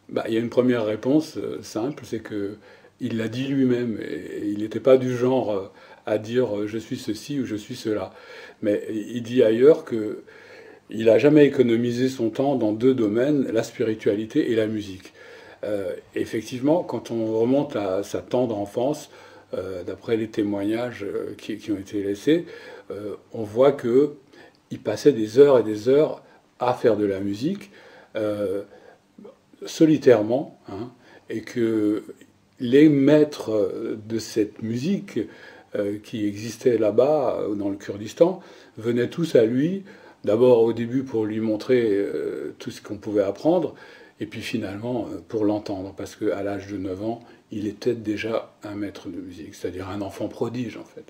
Il y a une première réponse simple, c'est que il l'a dit lui-même, et il n'était pas du genre à dire je suis ceci ou je suis cela. Mais il dit ailleurs que il n'a jamais économisé son temps dans deux domaines, la spiritualité et la musique. Effectivement, quand on remonte à sa tendre enfance, d'après les témoignages qui ont été laissés, on voit que il passait des heures et des heures à faire de la musique. Solitairement, hein, et que les maîtres de cette musique qui existait là-bas, dans le Kurdistan, venaient tous à lui, d'abord au début pour lui montrer tout ce qu'on pouvait apprendre, et puis finalement pour l'entendre, parce qu'à l'âge de 9 ans, il était déjà un maître de musique, c'est-à-dire un enfant prodige en fait.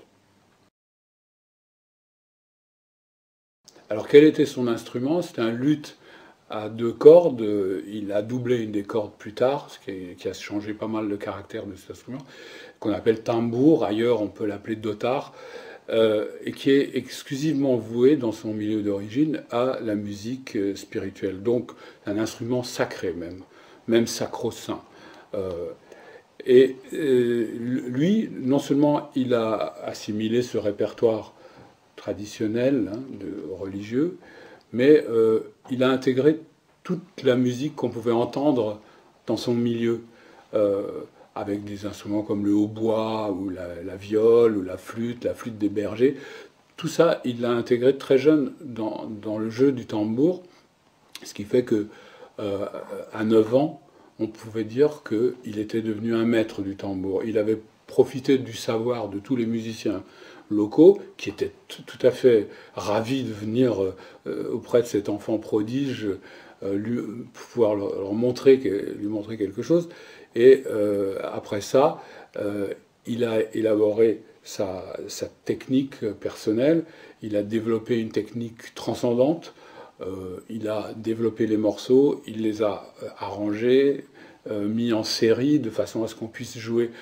Alors quel était son instrument? C'était un luth à deux cordes. Il a doublé une des cordes plus tard, qui a changé pas mal le caractère de cet instrument, qu'on appelle tambour. Ailleurs, on peut l'appeler dotar, et qui est exclusivement voué dans son milieu d'origine à la musique spirituelle. Donc, un instrument sacré même sacro-saint. Euh, lui, non seulement il a assimilé ce répertoire traditionnel, hein, religieux, mais il a intégré toute la musique qu'on pouvait entendre dans son milieu, euh, avec des instruments comme le hautbois, ou la viole, ou la flûte des bergers. Tout ça, il l'a intégré très jeune dans le jeu du tambour, ce qui fait que euh, à 9 ans, on pouvait dire qu'il était devenu un maître du tambour. Il avait profité du savoir de tous les musiciens locaux, qui étaient tout à fait ravis de venir auprès de cet enfant prodige, lui, pouvoir lui montrer quelque chose. Et après ça, il a élaboré sa technique personnelle, il a développé une technique transcendante, il a développé les morceaux, il les a arrangés, mis en série de façon à ce qu'on puisse jouer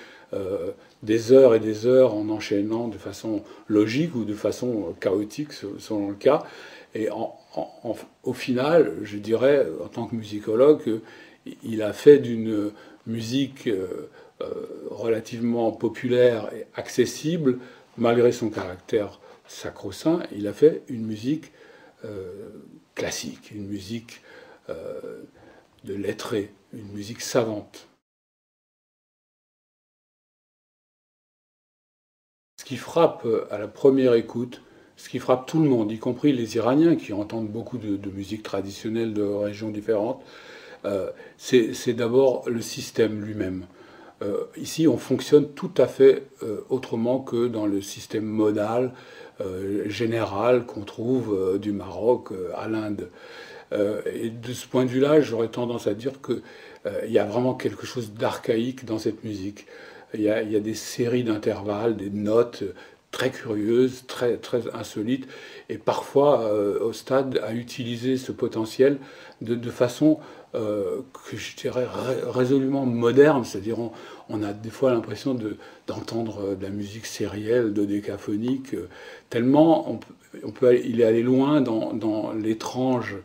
des heures et des heures en enchaînant de façon logique ou de façon chaotique selon le cas. Et au final, je dirais, en tant que musicologue, il a fait d'une musique relativement populaire et accessible, malgré son caractère sacro-saint, il a fait une musique euh, classique, une musique euh, de lettrés, une musique savante. Ce qui frappe à la première écoute, ce qui frappe tout le monde, y compris les Iraniens qui entendent beaucoup de musique traditionnelle de régions différentes, c'est d'abord le système lui-même. Ici, on fonctionne tout à fait autrement que dans le système modal général qu'on trouve du Maroc à l'Inde. Et de ce point de vue-là, j'aurais tendance à dire qu'il y a vraiment quelque chose d'archaïque dans cette musique. Il y a des séries d'intervalles, des notes très curieuses, très insolites, et parfois au stade à utiliser ce potentiel de façon que je dirais résolument moderne, c'est-à-dire on a des fois l'impression d'entendre de la musique sérielle, dodécaphonique, tellement il est allé loin dans l'étrange.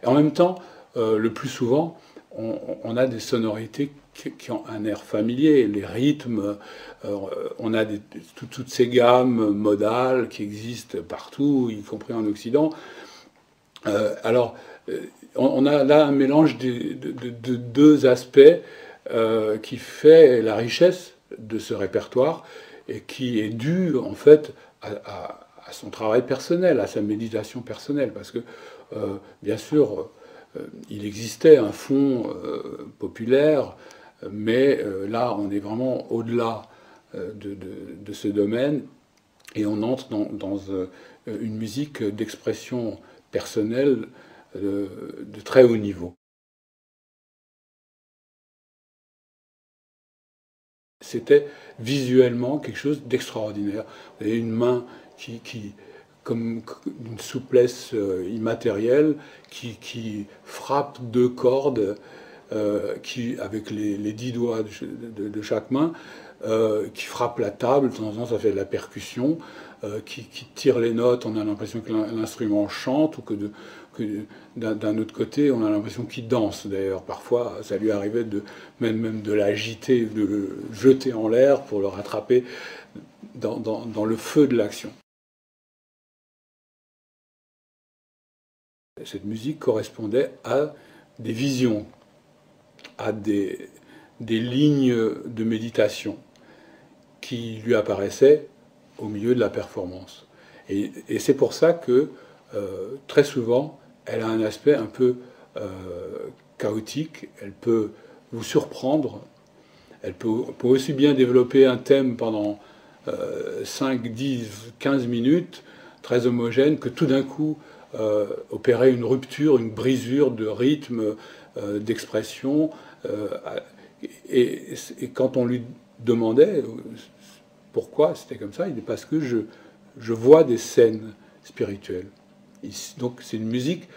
Et en même temps, le plus souvent, on a des sonorités qui ont un air familier, les rythmes, euh, on a toutes ces gammes modales qui existent partout, y compris en Occident. Alors, on a là un mélange de deux aspects qui fait la richesse de ce répertoire et qui est dû en fait à son travail personnel, à sa méditation personnelle, parce que bien sûr, il existait un fond populaire, mais là, on est vraiment au-delà de ce domaine et on entre dans une musique d'expression personnelle de très haut niveau. C'était visuellement quelque chose d'extraordinaire. Vous avez une main qui comme une souplesse immatérielle, qui frappe deux cordes, avec les 10 doigts de chaque main, qui frappe la table, de temps en temps ça fait de la percussion, qui tire les notes, on a l'impression que l'instrument chante, ou que d'un autre côté, on a l'impression qu'il danse. D'ailleurs, parfois, ça lui arrivait même de l'agiter, de le jeter en l'air pour le rattraper dans le feu de l'action. Cette musique correspondait à des visions, à des lignes de méditation qui lui apparaissaient au milieu de la performance. Et c'est pour ça que, très souvent, elle a un aspect un peu chaotique, elle peut vous surprendre, elle peut aussi bien développer un thème pendant 5, 10, 15 minutes, très homogène, que tout d'un coup opérer une rupture, une brisure de rythme, d'expression. Et quand on lui demandait pourquoi c'était comme ça, il dit parce que je vois des scènes spirituelles. Donc c'est une musique,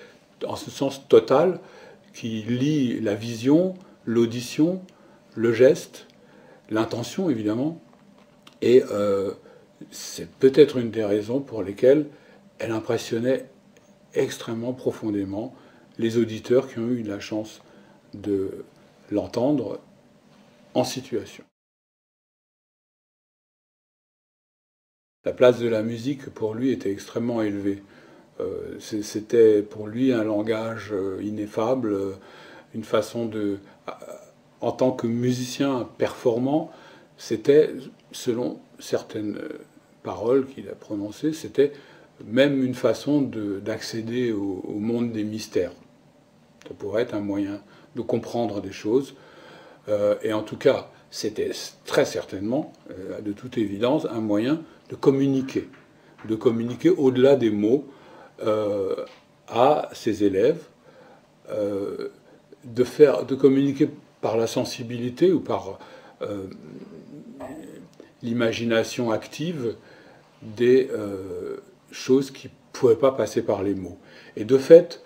en ce sens total, qui lie la vision, l'audition, le geste, l'intention évidemment, et c'est peut-être une des raisons pour lesquelles elle impressionnait extrêmement profondément les auditeurs qui ont eu la chance de l'entendre en situation. La place de la musique pour lui était extrêmement élevée. C'était pour lui un langage ineffable, une façon de... En tant que musicien performant, c'était, selon certaines paroles qu'il a prononcées, c'était même une façon d'accéder au monde des mystères. Ça pourrait être un moyen de comprendre des choses. Et en tout cas, c'était très certainement, de toute évidence, un moyen de communiquer au-delà des mots à ses élèves, de communiquer par la sensibilité ou par l'imagination active des choses qui ne pouvaient pas passer par les mots. Et de fait,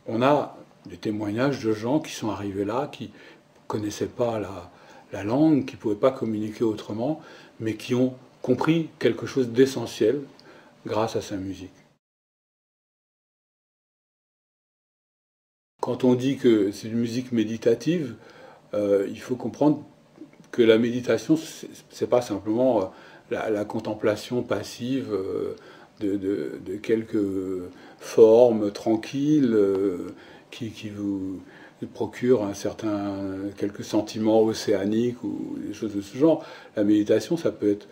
on a des témoignages de gens qui sont arrivés là, qui ne connaissaient pas la langue, qui ne pouvaient pas communiquer autrement, mais qui ont compris quelque chose d'essentiel grâce à sa musique. Quand on dit que c'est une musique méditative, il faut comprendre que la méditation, c'est pas simplement la contemplation passive de quelques formes tranquilles qui vous procurent quelques sentiments océaniques ou des choses de ce genre. La méditation, ça peut être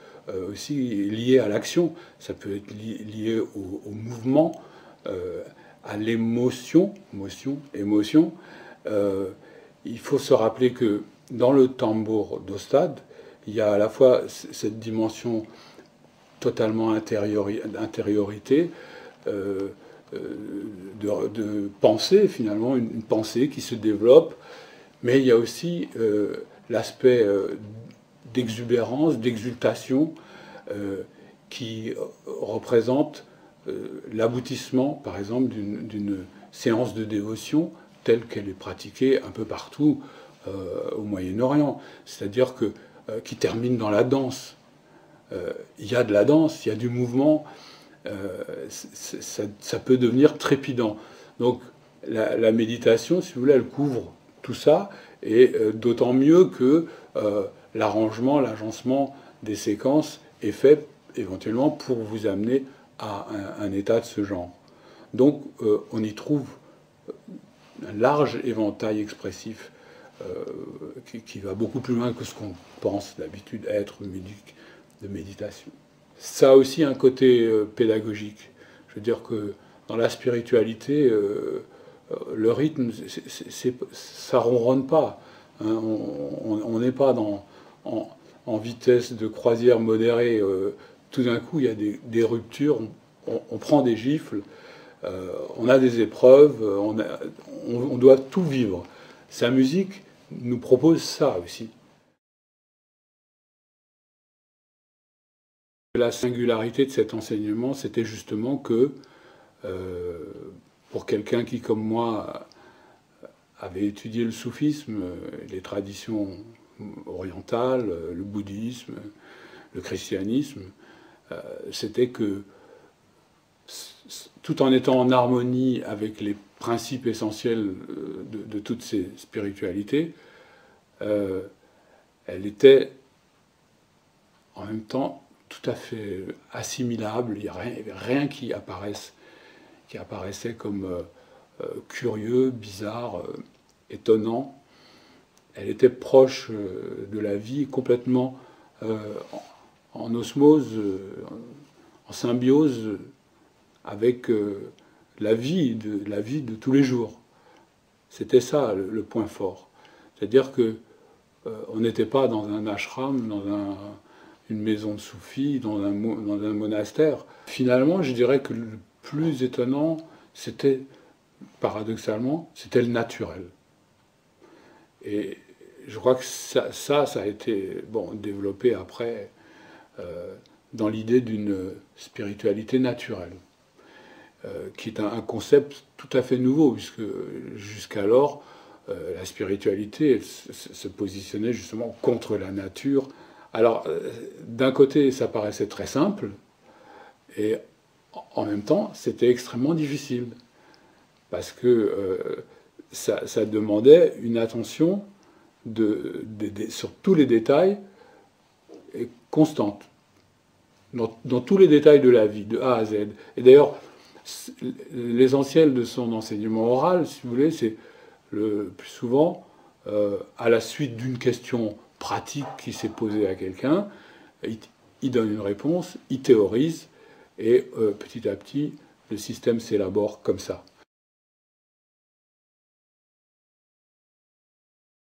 aussi lié à l'action, ça peut être lié au mouvement, à l'émotion, émotion. Il faut se rappeler que dans le tambour d'Ostade, il y a à la fois cette dimension totalement d'intériorité, de pensée finalement, une pensée qui se développe, mais il y a aussi l'aspect d'exubérance, d'exultation, qui représente l'aboutissement, par exemple, d'une séance de dévotion telle qu'elle est pratiquée un peu partout au Moyen-Orient, c'est-à-dire qui termine dans la danse. Il y a de la danse, il y a du mouvement, ça peut devenir trépidant. Donc la méditation, si vous voulez, elle couvre tout ça, et d'autant mieux que l'arrangement, l'agencement des séquences est fait éventuellement pour vous amener à un état de ce genre. Donc on y trouve un large éventail expressif qui va beaucoup plus loin que ce qu'on pense d'habitude être une musique de méditation. Ça a aussi un côté pédagogique. Je veux dire que dans la spiritualité, le rythme, ça ronronne pas. Hein. On n'est pas en vitesse de croisière modérée. Tout d'un coup, il y a des ruptures, on prend des gifles, on a des épreuves, on doit tout vivre. Sa musique nous propose ça aussi. La singularité de cet enseignement, c'était justement que, pour quelqu'un qui, comme moi, avait étudié le soufisme, les traditions orientale, le bouddhisme, le christianisme, c'était que, tout en étant en harmonie avec les principes essentiels de toutes ces spiritualités, elle était en même temps tout à fait assimilable. Il n'y avait rien qui apparaissait comme curieux, bizarre, étonnant. Elle était proche de la vie, complètement en osmose, en symbiose avec la vie de tous les jours. C'était ça le point fort. C'est-à-dire que on n'était pas dans un ashram, dans une maison de soufis, dans un monastère. Finalement, je dirais que le plus étonnant, c'était, paradoxalement, c'était le naturel. Et je crois que ça a été développé après dans l'idée d'une spiritualité naturelle, qui est un concept tout à fait nouveau, puisque jusqu'alors, la spiritualité se positionnait justement contre la nature. Alors, d'un côté, ça paraissait très simple, et en même temps, c'était extrêmement difficile, parce que ça demandait une attention sur tous les détails et constante, dans tous les détails de la vie, de A à Z. Et d'ailleurs, l'essentiel de son enseignement oral, si vous voulez, c'est le plus souvent, à la suite d'une question pratique qui s'est posée à quelqu'un, il donne une réponse, il théorise, et petit à petit, le système s'élabore comme ça.